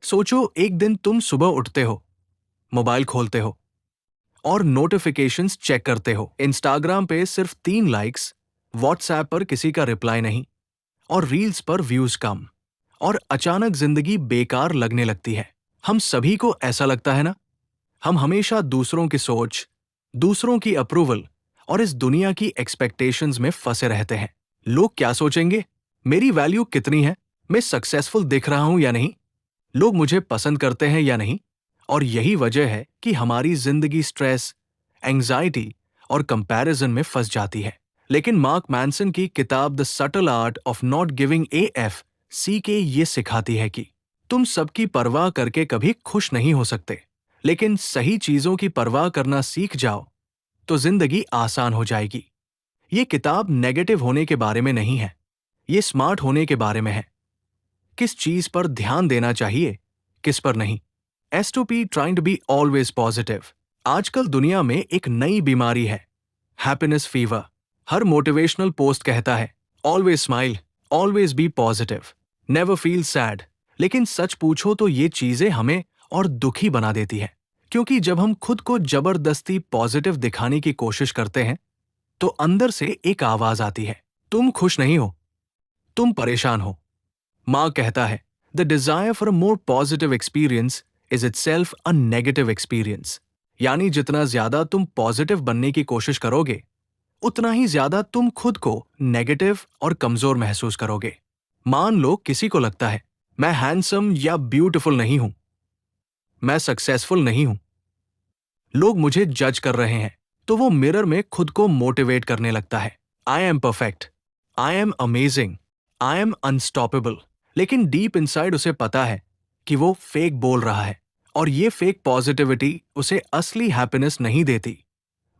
सोचो, एक दिन तुम सुबह उठते हो, मोबाइल खोलते हो और नोटिफिकेशंस चेक करते हो। इंस्टाग्राम पे सिर्फ 3 लाइक्स, व्हाट्सएप पर किसी का रिप्लाई नहीं और रील्स पर व्यूज कम, और अचानक जिंदगी बेकार लगने लगती है। हम सभी को ऐसा लगता है ना? हम हमेशा दूसरों की सोच, दूसरों की अप्रूवल और इस दुनिया की एक्सपेक्टेशंस में फंसे रहते हैं। लोग क्या सोचेंगे? मेरी वैल्यू कितनी है? मैं सक्सेसफुल दिख रहा हूं या नहीं? लोग मुझे पसंद करते हैं या नहीं? और यही वजह है कि हमारी जिंदगी स्ट्रेस, एंजाइटी और कंपैरिजन में फंस जाती है। लेकिन मार्क मैनसन की किताब the subtle art of not giving F C K ये सिखाती है कि तुम सबकी परवाह करके कभी खुश नहीं हो सकते, लेकिन सही चीजों की परवाह करना सीख जाओ तो जिंदगी आसान हो जाएगी। ये किताब नेगेटिव होने के बारे में नहीं है, ये स्मार्ट होने के बारे में है। किस चीज पर ध्यान देना चाहिए, किस पर नहीं। S2P trying to be always positive. आजकल दुनिया में एक नई बीमारी है, हैप्पीनेस फीवर। हर मोटिवेशनल पोस्ट कहता है always smile, always be positive, never feel sad. लेकिन सच पूछो तो ये चीजें हमें और दुखी बना देती है, क्योंकि जब हम खुद को जबरदस्ती पॉजिटिव दिखाने की कोशिश करते हैं तो अंदर से एक आवाज आती है, तुम खुश नहीं हो, तुम परेशान हो। माँ कहता है the desire for a more positive experience is itself a negative experience. यानी जितना ज्यादा तुम पॉजिटिव बनने की कोशिश करोगे, उतना ही ज्यादा तुम खुद को नेगेटिव और कमजोर महसूस करोगे। मान लो किसी को लगता है मैं हैंडसम या ब्यूटीफुल नहीं हूं, मैं सक्सेसफुल नहीं हूं, लोग मुझे जज कर रहे हैं, तो वो मिरर में खुद को मोटिवेट करने लगता है। I am perfect, I am amazing, I am unstoppable. लेकिन डीप इनसाइड उसे पता है कि वो फेक बोल रहा है, और ये फेक पॉजिटिविटी उसे असली हैप्पीनेस नहीं देती,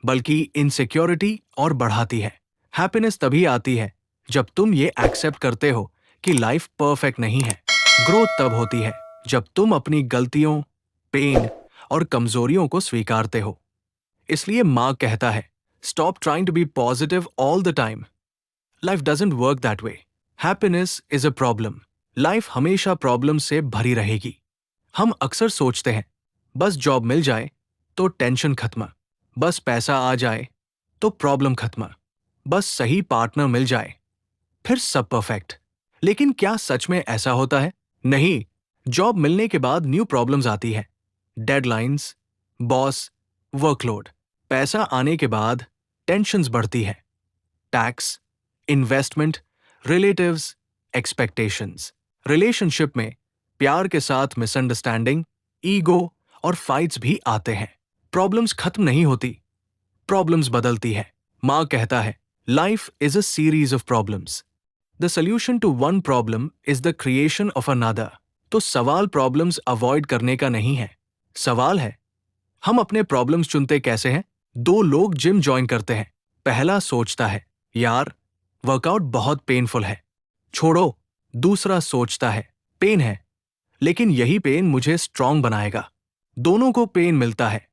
बल्कि इनसिक्योरिटी और बढ़ाती है। हैप्पीनेस तभी आती है जब तुम ये एक्सेप्ट करते हो कि लाइफ परफेक्ट नहीं है। ग्रोथ तब होती है जब तुम अपनी गलतियों, पेन और कमजोरियों को स्वीकारते हो। इसलिए माँ कहता है stop trying to be positive all the time. Life doesn't work that way. Happiness is a problem. Life हमेशा प्रॉब्लम से भरी रहेगी। हम अक्सर सोचते हैं बस जॉब मिल जाए तो टेंशन खत्म, बस पैसा आ जाए तो प्रॉब्लम खत्म, बस सही पार्टनर मिल जाए फिर सब परफेक्ट। लेकिन क्या सच में ऐसा होता है? नहीं। जॉब मिलने के बाद न्यू प्रॉब्लम्स आती है, डेडलाइंस, बॉस, वर्कलोड। पैसा आने के बाद टेंशन्स बढ़ती है, tax, investment, relatives, expectations. Relationship में प्यार के साथ मिसअंडरस्टैंडिंग, ईगो और फाइट्स भी आते हैं। प्रॉब्लम्स खत्म नहीं होती, प्रॉब्लम्स बदलती है। माँ कहता है life is a series of problems, the solution to one problem is the creation of another. तो सवाल प्रॉब्लम्स अवॉइड करने का नहीं है, सवाल है हम अपने प्रॉब्लम्स चुनते कैसे हैं। 2 लोग जिम ज्वाइन करते हैं। पहला सोचता है यार वर्कआउट बहुत पेनफुल है, छोड़ो। दूसरा सोचता है पेन है, लेकिन यही पेन मुझे स्ट्रांग बनाएगा। दोनों को पेन मिलता है,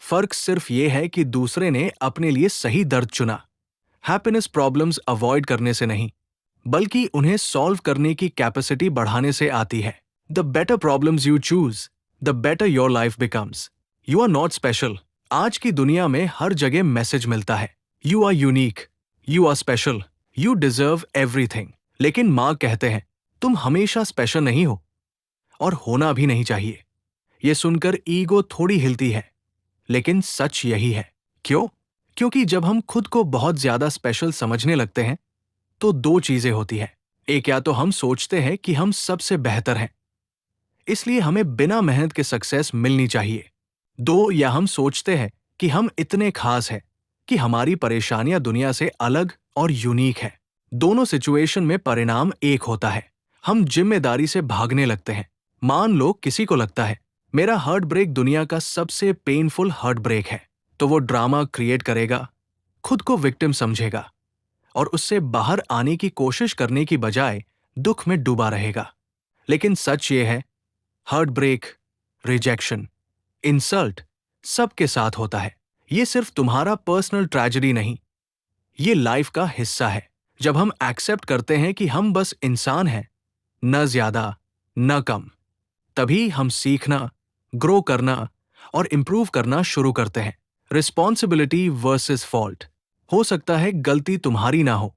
फर्क सिर्फ ये है कि दूसरे ने अपने लिए सही दर्द चुना। हैप्पीनेस प्रॉब्लम्स अवॉइड करने से नहीं, बल्कि उन्हें सॉल्व करने की कैपेसिटी बढ़ाने से आती है। The better problems you choose, the better your life becomes. You are not special. आज की दुनिया में हर जगह मैसेज मिलता है you are unique, you are special, you deserve everything. लेकिन माँ कहते हैं तुम हमेशा स्पेशल नहीं हो, और होना भी नहीं चाहिए। ये सुनकर ईगो थोड़ी हिलती है, लेकिन सच यही है। क्यों? क्योंकि जब हम खुद को बहुत ज्यादा स्पेशल समझने लगते हैं तो 2 चीजें होती हैं। एक, या तो हम सोचते हैं कि हम सबसे बेहतर हैं, इसलिए हमें बिना मेहनत के सक्सेस मिलनी चाहिए। 2, या हम सोचते हैं कि हम इतने खास हैं कि हमारी परेशानियां दुनिया से अलग और यूनिक है। दोनों सिचुएशन में परिणाम एक होता है, हम जिम्मेदारी से भागने लगते हैं। मान लो किसी को लगता है मेरा हार्ट ब्रेक दुनिया का सबसे पेनफुल हार्ट ब्रेक है, तो वो ड्रामा क्रिएट करेगा, खुद को विक्टिम समझेगा और उससे बाहर आने की कोशिश करने की बजाय दुख में डूबा रहेगा। लेकिन सच ये है, हार्ट ब्रेक, रिजेक्शन, इंसल्ट सबके साथ होता है। ये सिर्फ तुम्हारा पर्सनल ट्रेजेडी नहीं, ये लाइफ का हिस्सा है। जब हम एक्सेप्ट करते हैं कि हम बस इंसान हैं, न ज्यादा न कम, तभी हम सीखना, ग्रो करना और इम्प्रूव करना शुरू करते हैं। Responsibility versus fault. हो सकता है गलती तुम्हारी ना हो,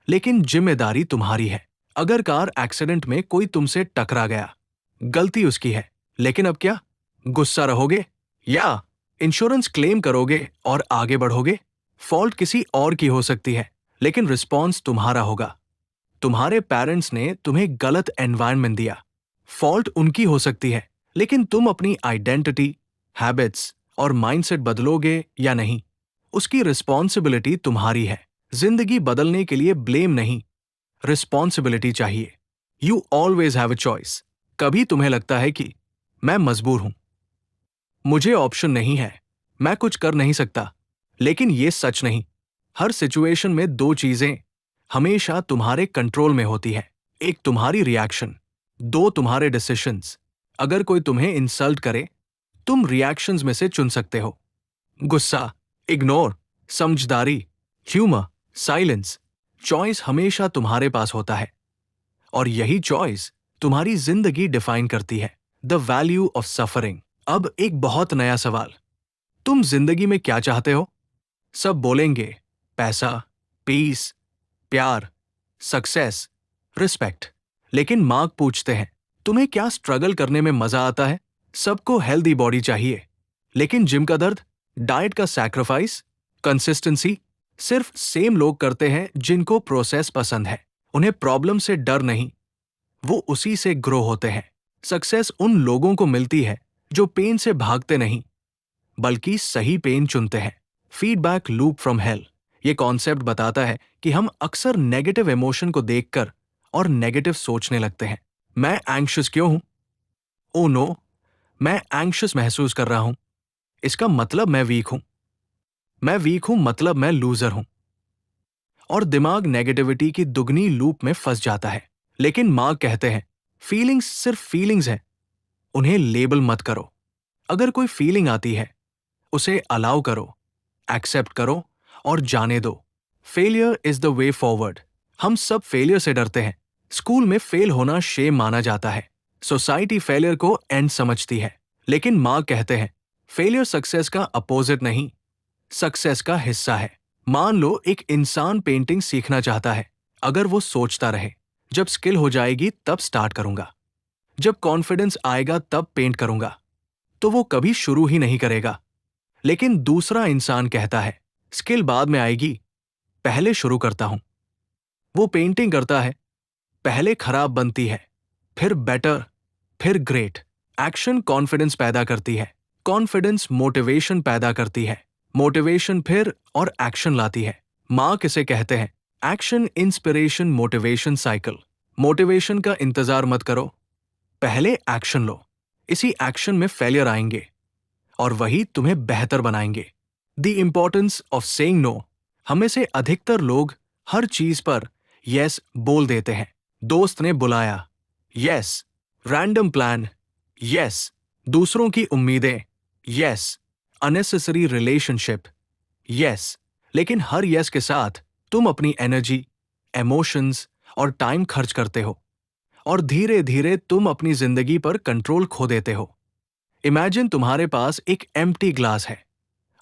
लेकिन जिम्मेदारी तुम्हारी है। अगर कार एक्सीडेंट में कोई तुमसे टकरा गया, गलती उसकी है, लेकिन अब क्या? गुस्सा रहोगे या इंश्योरेंस क्लेम करोगे और आगे बढ़ोगे? फॉल्ट किसी और की हो सकती है, लेकिन रिस्पॉन्स तुम्हारा होगा। तुम्हारे पेरेंट्स ने तुम्हें गलत एनवायरनमेंट दिया, फॉल्ट उनकी हो सकती है, लेकिन तुम अपनी आइडेंटिटी, हैबिट्स और माइंडसेट बदलोगे या नहीं, उसकी रिस्पॉन्सिबिलिटी तुम्हारी है। जिंदगी बदलने के लिए ब्लेम नहीं, रिस्पॉन्सिबिलिटी चाहिए। You always have a choice. कभी तुम्हें लगता है कि मैं मजबूर हूं, मुझे ऑप्शन नहीं है, मैं कुछ कर नहीं सकता, लेकिन ये सच नहीं। हर सिचुएशन में दो चीजें हमेशा तुम्हारे कंट्रोल में होती है। एक तुम्हारी रिएक्शन, दो तुम्हारे डिसीशंस। अगर कोई तुम्हें इंसल्ट करे, तुम रिएक्शंस में से चुन सकते हो। गुस्सा, इग्नोर, समझदारी, ह्यूमर, साइलेंस। चॉइस हमेशा तुम्हारे पास होता है, और यही चॉइस तुम्हारी जिंदगी डिफाइन करती है। The value of suffering. अब एक बहुत नया सवाल, तुम जिंदगी में क्या चाहते हो? सब बोलेंगे पैसा, पीस, प्यार, सक्सेस, रिस्पेक्ट। लेकिन मार्क पूछते हैं, तुम्हें क्या स्ट्रगल करने में मजा आता है? सबको हेल्दी बॉडी चाहिए, लेकिन जिम का दर्द, डाइट का सैक्रिफाइस, कंसिस्टेंसी सिर्फ सेम लोग करते हैं जिनको प्रोसेस पसंद है। उन्हें प्रॉब्लम से डर नहीं, वो उसी से ग्रो होते हैं। सक्सेस उन लोगों को मिलती है जो पेन से भागते नहीं, बल्कि सही पेन चुनते हैं। Feedback loop from hello. ये कॉन्सेप्ट बताता है कि हम अक्सर नेगेटिव इमोशन को देखकर और नेगेटिव सोचने लगते हैं। मैं एंग्शियस क्यों हूं? ओ नो, मैं एंग्शियस महसूस कर रहा हूं, इसका मतलब मैं वीक हूं। मैं वीक हूं मतलब मैं लूजर हूं। और दिमाग नेगेटिविटी की दुगनी लूप में फंस जाता है। लेकिन माँ कहते हैं, फीलिंग्स सिर्फ फीलिंग्स हैं, उन्हें लेबल मत करो। अगर कोई फीलिंग आती है, उसे अलाउ करो, एक्सेप्ट करो और जाने दो। Failure is the way forward. हम सब फेलियर से डरते हैं। स्कूल में फेल होना शेम माना जाता है, सोसाइटी फेलियर को एंड समझती है। लेकिन माँ कहते हैं, फेलियर सक्सेस का अपोजिट नहीं, सक्सेस का हिस्सा है। मान लो एक इंसान पेंटिंग सीखना चाहता है। अगर वो सोचता रहे, जब स्किल हो जाएगी तब स्टार्ट करूंगा, जब कॉन्फिडेंस आएगा तब पेंट करूंगा, तो वो कभी शुरू ही नहीं करेगा। लेकिन दूसरा इंसान कहता है, स्किल बाद में आएगी, पहले शुरू करता हूं। वो पेंटिंग करता है, पहले खराब बनती है, फिर बेटर, फिर ग्रेट। एक्शन कॉन्फिडेंस पैदा करती है, कॉन्फिडेंस मोटिवेशन पैदा करती है, मोटिवेशन फिर और एक्शन लाती है। मार्क इसे कहते हैं, action inspiration motivation cycle. Motivation का इंतजार मत करो, पहले एक्शन लो। इसी एक्शन में फेलियर आएंगे और वही तुम्हें बेहतर बनाएंगे। The importance of saying no. हमें से अधिकतर लोग हर चीज पर यस बोल देते हैं। दोस्त ने बुलाया, यस। Random plan, yes. दूसरों की उम्मीदें, यस। Unnecessary relationship, yes. लेकिन हर यस के साथ तुम अपनी एनर्जी, इमोशंस और टाइम खर्च करते हो, और धीरे धीरे तुम अपनी जिंदगी पर कंट्रोल खो देते हो। इमेजिन तुम्हारे पास एक एम्प्टी ग्लास है,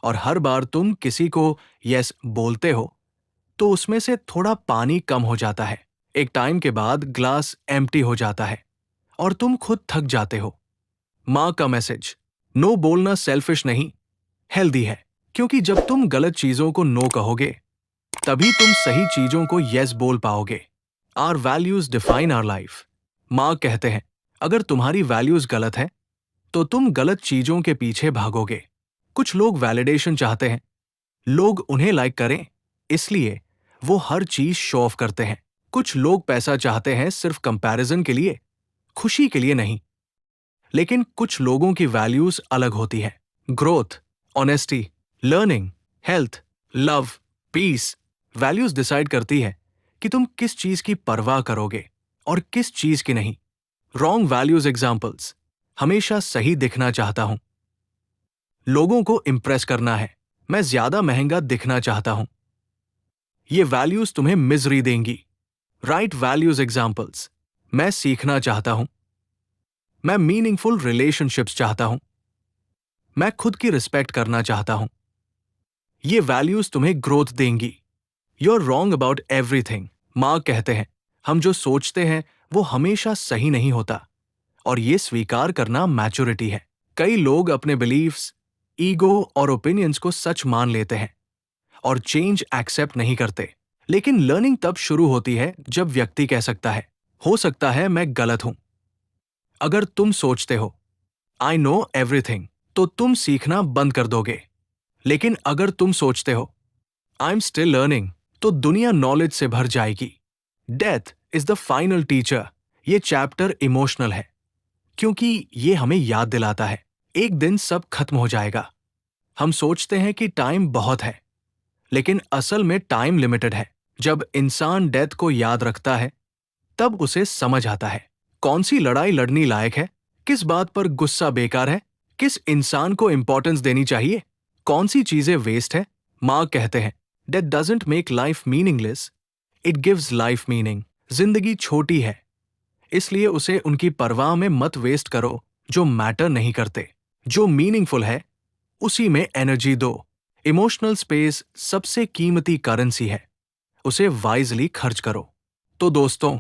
और हर बार तुम किसी को यस बोलते हो तो उसमें से थोड़ा पानी कम हो जाता है। एक टाइम के बाद ग्लास एम्प्टी हो जाता है और तुम खुद थक जाते हो। माँ का मैसेज, नो बोलना सेल्फिश नहीं, हेल्दी है। क्योंकि जब तुम गलत चीजों को नो कहोगे, तभी तुम सही चीजों को यस बोल पाओगे। Our values define our life. माँ कहते हैं, अगर तुम्हारी वैल्यूज गलत है तो तुम गलत चीजों के पीछे भागोगे। कुछ लोग वैलिडेशन चाहते हैं, लोग उन्हें लाइक करें, इसलिए वो हर चीज शो ऑफ करते हैं। कुछ लोग पैसा चाहते हैं सिर्फ कंपैरिजन के लिए, खुशी के लिए नहीं। लेकिन कुछ लोगों की वैल्यूज अलग होती है। Growth, honesty, learning, health, love, peace. Values decide करती है कि तुम किस चीज की परवाह करोगे और किस चीज की नहीं। रॉन्ग वैल्यूज एग्जाम्पल्स, हमेशा सही दिखना चाहता हूं, लोगों को इंप्रेस करना है, मैं ज्यादा महंगा दिखना चाहता हूं। ये वैल्यूज तुम्हें मिजरी देंगी। राइट वैल्यूज एग्जाम्पल्स, मैं सीखना चाहता हूं, मैं मीनिंगफुल रिलेशनशिप्स चाहता हूं। मैं खुद की रिस्पेक्ट करना चाहता हूं। ये वैल्यूज तुम्हें ग्रोथ देंगी। You are wrong about everything. माँ कहते हैं हम जो सोचते हैं वो हमेशा सही नहीं होता, और ये स्वीकार करना मैच्योरिटी है। कई लोग अपने बिलीफ्स, ईगो और ओपिनियंस को सच मान लेते हैं और चेंज एक्सेप्ट नहीं करते। लेकिन लर्निंग तब शुरू होती है जब व्यक्ति कह सकता है, हो सकता है मैं गलत हूं। अगर तुम सोचते हो आई नो एवरीथिंग, तो तुम सीखना बंद कर दोगे। लेकिन अगर तुम सोचते हो आई एम स्टिल लर्निंग, तो दुनिया नॉलेज से भर जाएगी। Death is the final teacher. ये चैप्टर इमोशनल है क्योंकि ये हमें याद दिलाता है एक दिन सब खत्म हो जाएगा। हम सोचते हैं कि टाइम बहुत है, लेकिन असल में टाइम लिमिटेड है। जब इंसान डेथ को याद रखता है तब उसे समझ आता है कौन सी लड़ाई लड़नी लायक है, किस बात पर गुस्सा बेकार है, किस इंसान को इंपॉर्टेंस देनी चाहिए, कौन सी चीजें वेस्ट है। माँ कहते हैं death doesn't make life meaningless, it gives life meaning. जिंदगी छोटी है, इसलिए उसे उनकी परवाह में मत वेस्ट करो जो मैटर नहीं करते। जो मीनिंगफुल है उसी में एनर्जी दो। इमोशनल स्पेस सबसे कीमती करेंसी है, उसे वाइजली खर्च करो। तो दोस्तों,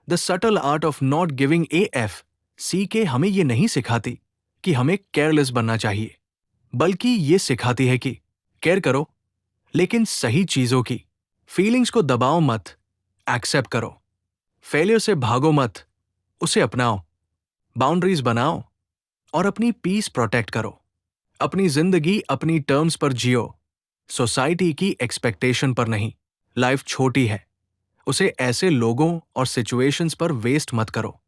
the subtle art of not giving AF C K हमें ये नहीं सिखाती कि हमें केयरलेस बनना चाहिए, बल्कि ये सिखाती है कि केयर करो, लेकिन सही चीजों की। फीलिंग्स को दबाओ मत, एक्सेप्ट करो। फेलियर से भागो मत, उसे अपनाओ। बाउंड्रीज बनाओ और अपनी पीस प्रोटेक्ट करो। अपनी जिंदगी अपनी टर्म्स पर जियो, सोसाइटी की एक्सपेक्टेशन पर नहीं। लाइफ छोटी है, उसे ऐसे लोगों और सिचुएशंस पर वेस्ट मत करो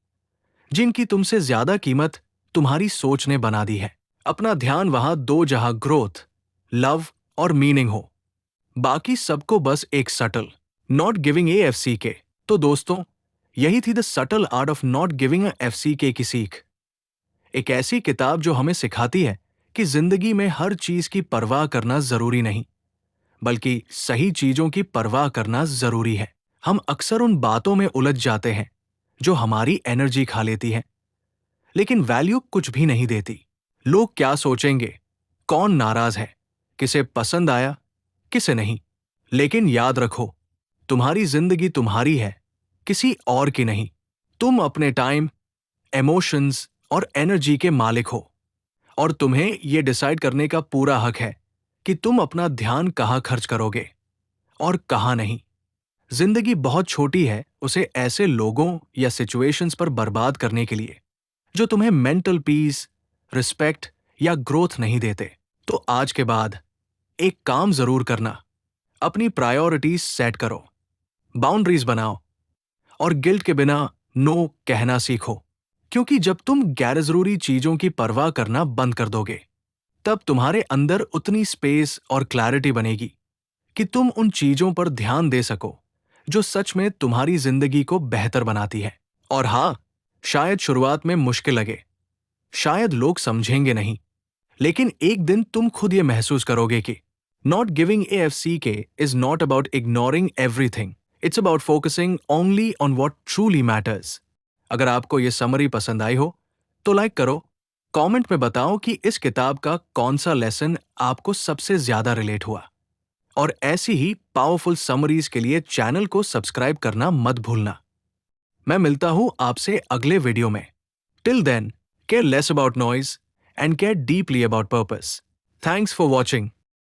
जिनकी तुमसे ज्यादा कीमत तुम्हारी सोच ने बना दी है। अपना ध्यान वहां दो जहां ग्रोथ, लव और मीनिंग हो। बाकी सबको बस एक सटल नॉट गिविंग AFCK। तो दोस्तों, यही थी the subtle art of not giving FCK की सीख। एक ऐसी किताब जो हमें सिखाती है कि जिंदगी में हर चीज की परवाह करना जरूरी नहीं, बल्कि सही चीजों की परवाह करना जरूरी है। हम अक्सर उन बातों में उलझ जाते हैं जो हमारी एनर्जी खा लेती हैं, लेकिन वैल्यू कुछ भी नहीं देती। लोग क्या सोचेंगे, कौन नाराज है, किसे पसंद आया, किसे नहीं। लेकिन याद रखो, तुम्हारी जिंदगी तुम्हारी है, किसी और की नहीं। तुम अपने टाइम, इमोशंस और एनर्जी के मालिक हो, और तुम्हें यह डिसाइड करने का पूरा हक है कि तुम अपना ध्यान कहाँ खर्च करोगे और कहाँ नहीं। जिंदगी बहुत छोटी है उसे ऐसे लोगों या सिचुएशंस पर बर्बाद करने के लिए जो तुम्हें मेंटल पीस, रिस्पेक्ट या ग्रोथ नहीं देते। तो आज के बाद एक काम जरूर करना, अपनी प्रायोरिटीज सेट करो, बाउंड्रीज बनाओ और गिल्ट के बिना नो कहना सीखो। क्योंकि जब तुम गैर जरूरी चीजों की परवाह करना बंद कर दोगे, तब तुम्हारे अंदर उतनी स्पेस और क्लैरिटी बनेगी कि तुम उन चीजों पर ध्यान दे सको जो सच में तुम्हारी जिंदगी को बेहतर बनाती है। और हाँ, शायद शुरुआत में मुश्किल लगे, शायद लोग समझेंगे नहीं, लेकिन एक दिन तुम खुद ये महसूस करोगे कि not giving AFCK is not about ignoring everything, it's about focusing only on what truly matters. अगर आपको ये समरी पसंद आई हो तो लाइक करो, कमेंट में बताओ कि इस किताब का कौन सा लेसन आपको सबसे ज्यादा रिलेट हुआ। और ऐसी ही पावरफुल समरीज के लिए चैनल को सब्सक्राइब करना मत भूलना। मैं मिलता हूं आपसे अगले वीडियो में। Till then, care less about noise and care deeply about purpose. Thanks for watching.